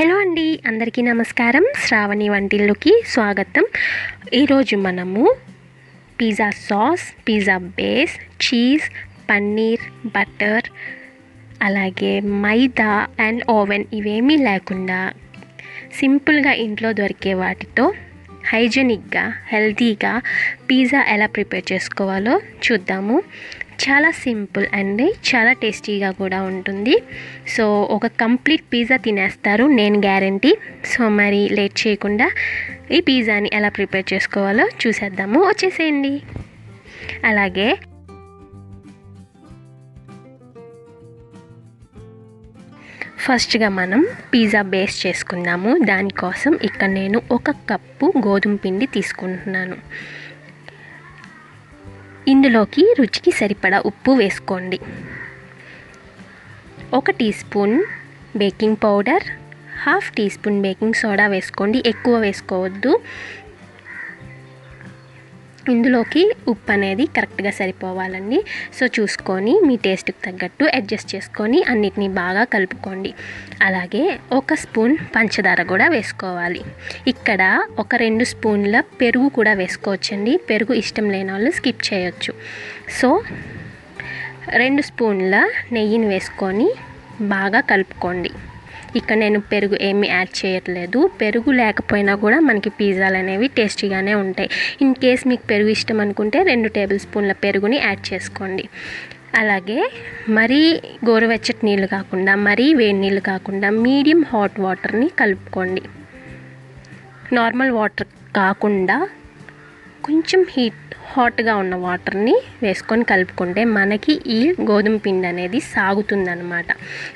Hello అండి, అందరికీ నమస్కారం. శ్రావణి వంటిల్లుకి స్వాగతం. ఈరోజు మనము pizza sauce, pizza base, cheese, paneer, butter, అలాగే మైదా అండ్ ఓవెన్ ఇవేమీ లేకుండా సింపుల్గా ఇంట్లో దొరికే వాటితో హైజెనిక్గా, హెల్తీగా పిజ్జా ఎలా ప్రిపేర్ చేసుకోవాలో చూద్దాము. చాలా సింపుల్ అండి, చాలా టేస్టీగా కూడా ఉంటుంది. సో ఒక కంప్లీట్ పిజ్జా తినేస్తారు, నేను గ్యారంటీ. సో మరి లేట్ చేయకుండా ఈ పిజ్జాని ఎలా ప్రిపేర్ చేసుకోవాలో చూసేద్దాము. వచ్చేసేయండి. అలాగే ఫస్ట్గా మనం పిజ్జా బేస్ చేసుకుందాము. దానికోసం ఇక్కడ నేను 1 కప్పు గోధుమ పిండి తీసుకుంటున్నాను. ఇందులోకి రుచికి సరిపడా ఉప్పు వేసుకోండి. 1 teaspoon baking powder, 1/2 teaspoon baking soda వేసుకోండి, ఎక్కువ వేసుకోవద్దు. ఇందులోకి ఉప్పు అనేది కరెక్ట్గా సరిపోవాలండి. సో చూసుకొని మీ టేస్ట్కి తగ్గట్టు అడ్జస్ట్ చేసుకొని అన్నిటినీ బాగా కలుపుకోండి. అలాగే 1 స్పూన్ పంచదార కూడా వేసుకోవాలి. ఇక్కడ 2 స్పూన్ల పెరుగు కూడా వేసుకోవచ్చండి. పెరుగు ఇష్టం లేని వాళ్ళు స్కిప్ చేయొచ్చు. సో 2 స్పూన్ల నెయ్యిని వేసుకొని బాగా కలుపుకోండి. ఇక్కడ నేను పెరుగు ఏమీ యాడ్ చేయట్లేదు. పెరుగు లేకపోయినా కూడా మనకి పిజ్జాలు అనేవి టేస్టీగానే ఉంటాయి. ఇన్ కేస్ మీకు పెరుగు ఇష్టం అనుకుంటే 2 టేబుల్ స్పూన్ల పెరుగుని యాడ్ చేసుకోండి. అలాగే మరీ గోరువెచ్చటి నీళ్ళు కాకుండా, మరీ వేడి నీళ్ళు కాకుండా మీడియం హాట్ వాటర్ని కలుపుకోండి. నార్మల్ వాటర్ కాకుండా కొంచెం హాట్గా ఉన్న వాటర్ని వేసుకొని కలుపుకుంటే మనకి ఈ గోధుమ పిండి అనేది సాగుతుందన్నమాట.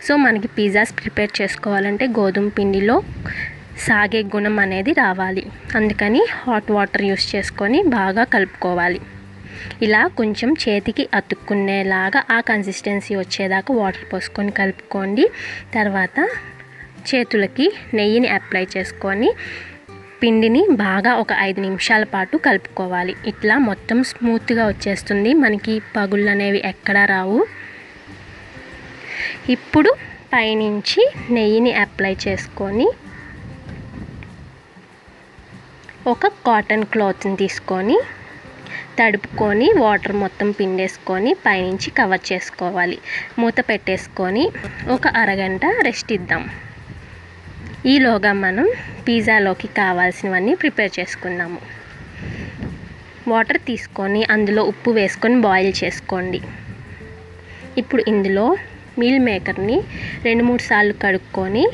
సో మనకి పిజ్జాస్ ప్రిపేర్ చేసుకోవాలంటే గోధుమ పిండిలో సాగే గుణం అనేది రావాలి. అందుకని హాట్ వాటర్ యూస్ చేసుకొని బాగా కలుపుకోవాలి. ఇలా కొంచెం చేతికి అతుక్కునేలాగా ఆ కన్సిస్టెన్సీ వచ్చేదాకా వాటర్ పోసుకొని కలుపుకోండి. తర్వాత చేతులకి నెయ్యిని అప్లై చేసుకొని పిండిని బాగా ఒక 5 నిమిషాల పాటు కలుపుకోవాలి. ఇట్లా మొత్తం స్మూత్గా వచ్చేస్తుంది, మనకి పగుళ్ళు అనేవి ఎక్కడా రావు. ఇప్పుడు పైనుంచి నెయ్యిని అప్లై చేసుకొని ఒక కాటన్ క్లాత్ని తీసుకొని తడుపుకొని వాటర్ మొత్తం పిండేసుకొని పైనుంచి కవర్ చేసుకోవాలి. మూత పెట్టేసుకొని ఒక అరగంట రెస్ట్ ఇద్దాం. ఈలోగా మనం పిజ్జాలోకి కావాల్సినవన్నీ ప్రిపేర్ చేసుకుందాము. వాటర్ తీసుకొని అందులో ఉప్పు వేసుకొని బాయిల్ చేసుకోండి. ఇప్పుడు ఇందులో మీల్ మేకర్ని 2-3 సార్లు కడుక్కొని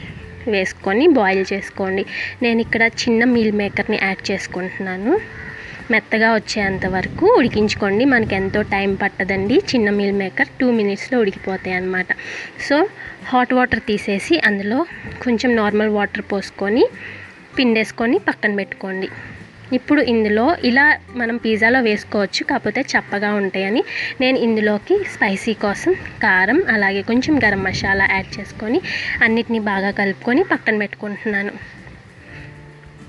వేసుకొని బాయిల్ చేసుకోండి. నేను ఇక్కడ చిన్న మీల్ మేకర్ని యాడ్ చేసుకుంటున్నాను. మెత్తగా వచ్చేంత వరకు ఉడికించుకోండి. మనకి ఎంతో టైం పట్టదండి. చిన్న మీల్ మేకర్ 2 మినిట్స్లో ఉడికిపోతాయి అన్నమాట. సో హాట్ వాటర్ తీసేసి అందులో కొంచెం నార్మల్ వాటర్ పోసుకొని పిండేసుకొని పక్కన పెట్టుకోండి. ఇప్పుడు ఇందులో ఇలా మనం పిజ్జాలో వేసుకోవచ్చు, కాకపోతే చప్పగా ఉంటాయని నేను ఇందులోకి స్పైసీ కోసం కారం, అలాగే కొంచెం గరం మసాలా యాడ్ చేసుకొని అన్నిటినీ బాగా కలుపుకొని పక్కన పెట్టుకుంటున్నాను.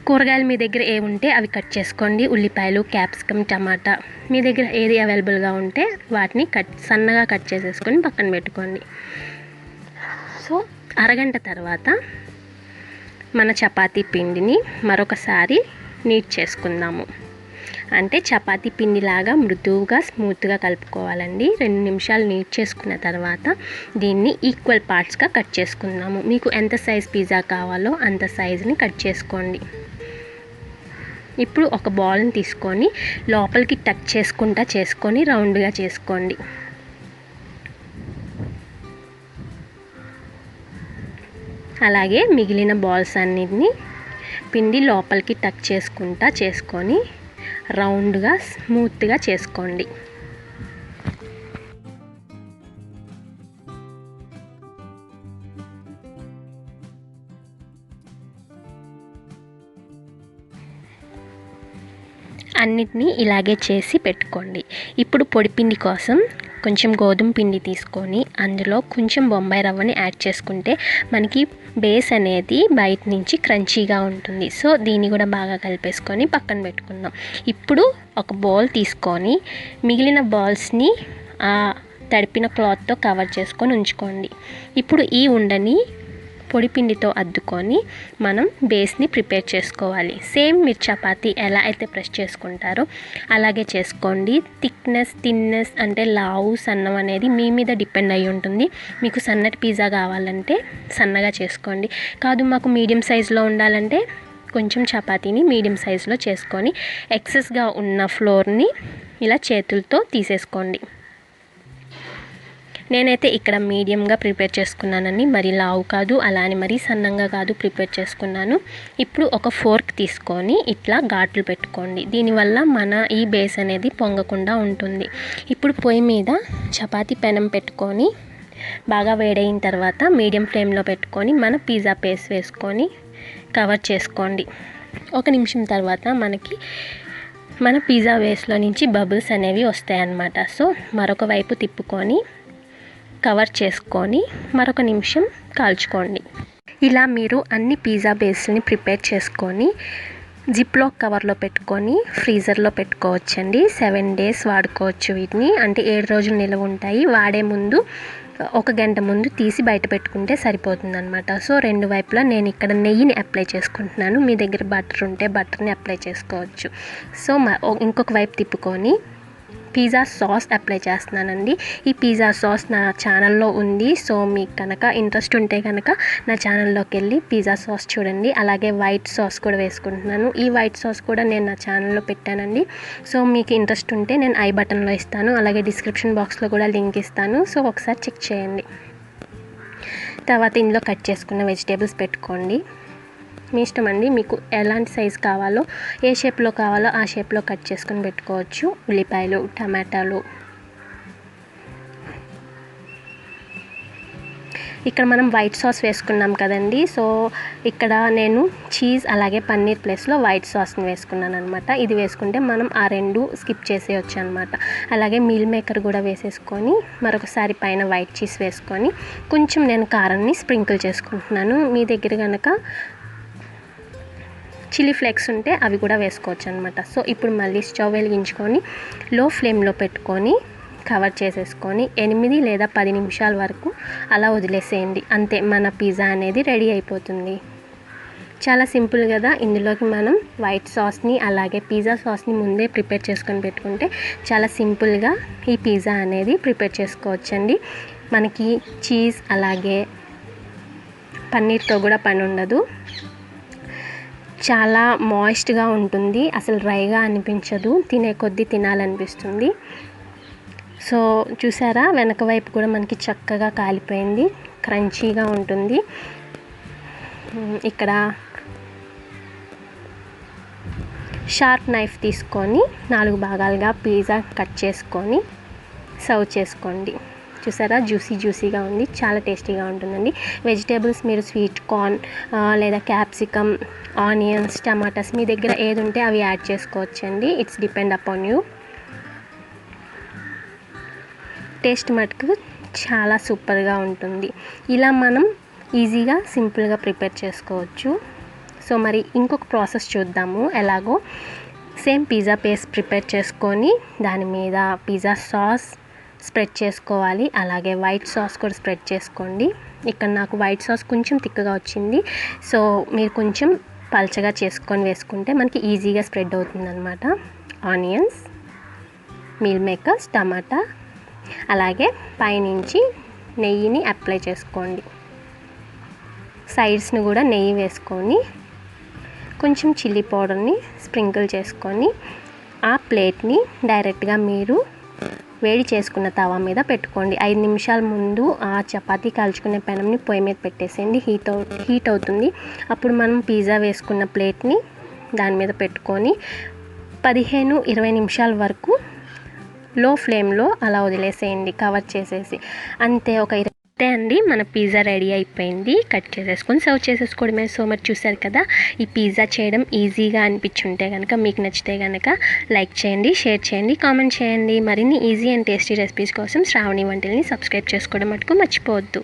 కూరగాయలు మీ దగ్గర ఏవి ఉంటే అవి కట్ చేసుకోండి. ఉల్లిపాయలు, క్యాప్సికమ్, టమాటా మీ దగ్గర ఏది అవైలబుల్గా ఉంటే వాటిని సన్నగా కట్ చేసేసుకొని పక్కన పెట్టుకోండి. సో అరగంట తర్వాత మన చపాతీ పిండిని మరొకసారి నీట్ చేసుకుందాము. అంటే చపాతీ పిండిలాగా మృదువుగా స్మూత్గా కలుపుకోవాలండి. 2 నిమిషాలు నీట్ చేసుకున్న తర్వాత దీన్ని ఈక్వల్ పార్ట్స్గా కట్ చేసుకుందాము. మీకు ఎంత సైజ్ పిజ్జా కావాలో అంత సైజుని కట్ చేసుకోండి. ఇప్పుడు ఒక బాల్ని తీసుకొని లోపలికి టచ్ చేసుకొని రౌండ్గా చేసుకోండి. అలాగే మిగిలిన బాల్స్ అన్నిటిని పిండి లోపలికి టచ్ చేసుకొని రౌండ్గా స్మూత్గా చేసుకోండి. అన్నిటినీ ఇలాగే చేసి పెట్టుకోండి. ఇప్పుడు పొడిపిండి కోసం కొంచెం గోధుమ పిండి తీసుకొని అందులో కొంచెం బొంబాయి రవ్వని యాడ్ చేసుకుంటే మనకి బేస్ అనేది బయట నుంచి క్రంచీగా ఉంటుంది. సో దీన్ని కూడా బాగా కలిపేసుకొని పక్కన పెట్టుకుందాం. ఇప్పుడు ఒక బౌల్ తీసుకొని మిగిలిన బాల్స్ని తడిపిన క్లాత్తో కవర్ చేసుకొని ఉంచుకోండి. ఇప్పుడు ఈ ఉండని పొడి పిండితో అద్దుకొని మనం బేస్ని ప్రిపేర్ చేసుకోవాలి. సేమ్ మీరు చపాతీ ఎలా అయితే ప్రెస్ చేసుకుంటారో అలాగే చేసుకోండి. థిన్నెస్ అంటే లావు సన్నం అనేది మీ మీద డిపెండ్ అయి ఉంటుంది. మీకు సన్నటి పిజ్జా కావాలంటే సన్నగా చేసుకోండి, కాదు మాకు మీడియం సైజులో ఉండాలంటే కొంచెం చపాతీని మీడియం సైజులో చేసుకొని ఎక్సెస్గా ఉన్న ఫ్లోర్ని ఇలా చేతులతో తీసేసుకోండి. నేనైతే ఇక్కడ మీడియంగా ప్రిపేర్ చేసుకున్నానండి, మరి లావు కాదు అలానే మరి సన్నంగా కాదు ప్రిపేర్ చేసుకున్నాను. ఇప్పుడు ఒక ఫోర్క్ తీసుకొని ఇట్లా ఘాట్లు పెట్టుకోండి. దీనివల్ల మన ఈ బేస్ అనేది పొంగకుండా ఉంటుంది. ఇప్పుడు పొయ్యి మీద చపాతీ పెనం పెట్టుకొని బాగా వేడైన తర్వాత మీడియం ఫ్లేమ్లో పెట్టుకొని మన పిజ్జా పేస్ట్ వేసుకొని కవర్ చేసుకోండి. 1 నిమిషం తర్వాత మనకి మన పిజ్జా వేస్ట్లో నుంచి బబుల్స్ అనేవి వస్తాయన్నమాట. సో మరొక వైపు తిప్పుకొని కవర్ చేసుకొని మరొక నిమిషం కాల్చుకోండి. ఇలా మీరు అన్ని పిజ్జా బేస్ని ప్రిపేర్ చేసుకొని జిప్లో కవర్లో పెట్టుకొని ఫ్రీజర్లో పెట్టుకోవచ్చండి. 7 days వాడుకోవచ్చు వీటిని, అంటే 7 రోజులు నిల్వ ఉంటాయి. వాడే ముందు 1 గంట ముందు తీసి బయట పెట్టుకుంటే సరిపోతుంది అనమాట. సో 2 వైపులా నేను ఇక్కడ నెయ్యిని అప్లై చేసుకుంటున్నాను. మీ దగ్గర బటర్ ఉంటే బటర్ని అప్లై చేసుకోవచ్చు. సో ఇంకొక వైపు తిప్పుకొని పిజ్జా సాస్ అప్లై చేస్తున్నానండి. ఈ పిజ్జా సాస్ నా ఛానల్లో ఉంది. సో మీకు కనుక ఇంట్రెస్ట్ ఉంటే కనుక నా ఛానల్లోకి వెళ్ళి పిజ్జా సాస్ చూడండి. అలాగే వైట్ సాస్ కూడా వేసుకుంటున్నాను. ఈ వైట్ సాస్ కూడా నేను నా ఛానల్లో పెట్టానండి. సో మీకు ఇంట్రెస్ట్ ఉంటే నేను ఐ బటన్లో ఇస్తాను, అలాగే డిస్క్రిప్షన్ బాక్స్లో కూడా లింక్ ఇస్తాను. సో ఒకసారి చెక్ చేయండి. తర్వాత ఇందులో కట్ చేసుకున్న వెజిటేబుల్స్ పెట్టుకోండి. మీ ఇష్టం అండి, మీకు ఎలాంటి సైజు కావాలో ఏ షేప్లో కావాలో ఆ షేప్లో కట్ చేసుకొని పెట్టుకోవచ్చు. ఉల్లిపాయలు, టమాటాలు, ఇక్కడ మనం వైట్ సాస్ వేసుకున్నాం కదండి. సో ఇక్కడ నేను చీజ్ అలాగే పన్నీర్ ప్లేస్లో వైట్ సాస్ని వేసుకున్నాను అనమాట. ఇది వేసుకుంటే మనం ఆ 2 స్కిప్ చేసేయచ్చు అనమాట. అలాగే మీల్ మేకర్ కూడా వేసేసుకొని మరొకసారి పైన వైట్ చీజ్ వేసుకొని కొంచెం నేను కారాన్ని స్ప్రింకిల్ చేసుకుంటున్నాను. మీ దగ్గర కనుక చిల్లీ ఫ్లేక్స్ ఉంటే అవి కూడా వేసుకోవచ్చు అనమాట. సో ఇప్పుడు మళ్ళీ స్టవ్ వెలిగించుకొని లో ఫ్లేమ్లో పెట్టుకొని కవర్ చేసేసుకొని 8 లేదా 10 నిమిషాల వరకు అలా వదిలేసేయండి. అంతే, మన పిజ్జా అనేది రెడీ అయిపోతుంది. చాలా సింపుల్ కదా. ఇందులోకి మనం వైట్ సాస్ని అలాగే పిజ్జా సాస్ని ముందే ప్రిపేర్ చేసుకొని పెట్టుకుంటే చాలా సింపుల్గా ఈ పిజ్జా అనేది ప్రిపేర్ చేసుకోవచ్చండి. మనకి చీజ్ అలాగే పన్నీర్తో కూడా పని ఉండదు. చాలా మాయిస్ట్గా ఉంటుంది, అసలు డ్రైగా అనిపించదు, తినే కొద్దీ తినాలనిపిస్తుంది. సో చూసారా, వెనక వైపు కూడా మనకి చక్కగా కాలిపోయింది, క్రంచీగా ఉంటుంది. ఇక్కడ షార్ప్ నైఫ్ తీసుకొని 4 భాగాలుగా పిజ్జా కట్ చేసుకొని సర్వ్ చేసుకోండి. చూసారా, జ్యూసీగా ఉంది, చాలా టేస్టీగా ఉంటుందండి. వెజిటేబుల్స్ మీరు స్వీట్ కార్న్ లేదా క్యాప్సికమ్, ఆనియన్స్, టమాటాస్ మీ దగ్గర ఏది ఉంటే అవి యాడ్ చేసుకోవచ్చండి. It's depend upon you. Taste మటుకు చాలా సూపర్గా ఉంటుంది. ఇలా మనం ఈజీగా సింపుల్గా ప్రిపేర్ చేసుకోవచ్చు. సో మరి ఇంకొక ప్రాసెస్ చూద్దాము ఎలాగో. సేమ్ పిజ్జా పేస్ట్ ప్రిపేర్ చేసుకొని దాని మీద పిజ్జా సాస్ స్ప్రెడ్ చేసుకోవాలి, అలాగే వైట్ సాస్ కూడా స్ప్రెడ్ చేసుకోండి. ఇక్కడ నాకు వైట్ సాస్ కొంచెం థిక్గా వచ్చింది. సో మీరు కొంచెం పల్చగా చేసుకొని వేసుకుంటే మనకి ఈజీగా స్ప్రెడ్ అవుతుంది అనమాట. ఆనియన్స్, మీల్ మేకర్స్, టమాటా, అలాగే పైనుంచి నెయ్యిని అప్లై చేసుకోండి. సైడ్స్ని కూడా నెయ్యి వేసుకొని కొంచెం చిల్లీ పౌడర్ని స్ప్రింకిల్ చేసుకొని ఆ ప్లేట్ని డైరెక్ట్గా మీరు వేడి చేసుకున్న తవా మీద పెట్టుకోండి. 5 నిమిషాల ముందు ఆ చపాతీ కాల్చుకునే పెనంని పొయ్యి మీద పెట్టేసేయండి. హీట్ అవుతుంది. అప్పుడు మనం పిజ్జా వేసుకున్న ప్లేట్ని దాని మీద పెట్టుకొని 15-20 నిమిషాల వరకు లో ఫ్లేమ్లో అలా వదిలేసేయండి, కవర్ చేసేసి. అంతే, అంతే అండి, మన పిజ్జా రెడీ అయిపోయింది. కట్ చేసేసుకొని సర్వ్ చేసేసుకోవడమే. సో మరి చూసారు కదా, ఈ పిజ్జా చేయడం ఈజీగా అనిపించుంటే కనుక మీకు నచ్చితే కనుక లైక్ చేయండి, షేర్ చేయండి, కామెంట్ చేయండి. మరిన్ని ఈజీ అండ్ టేస్టీ రెసిపీస్ కోసం శ్రావణి వంటల్ని సబ్స్క్రైబ్ చేసుకోవడం మటుకు మర్చిపోవద్దు.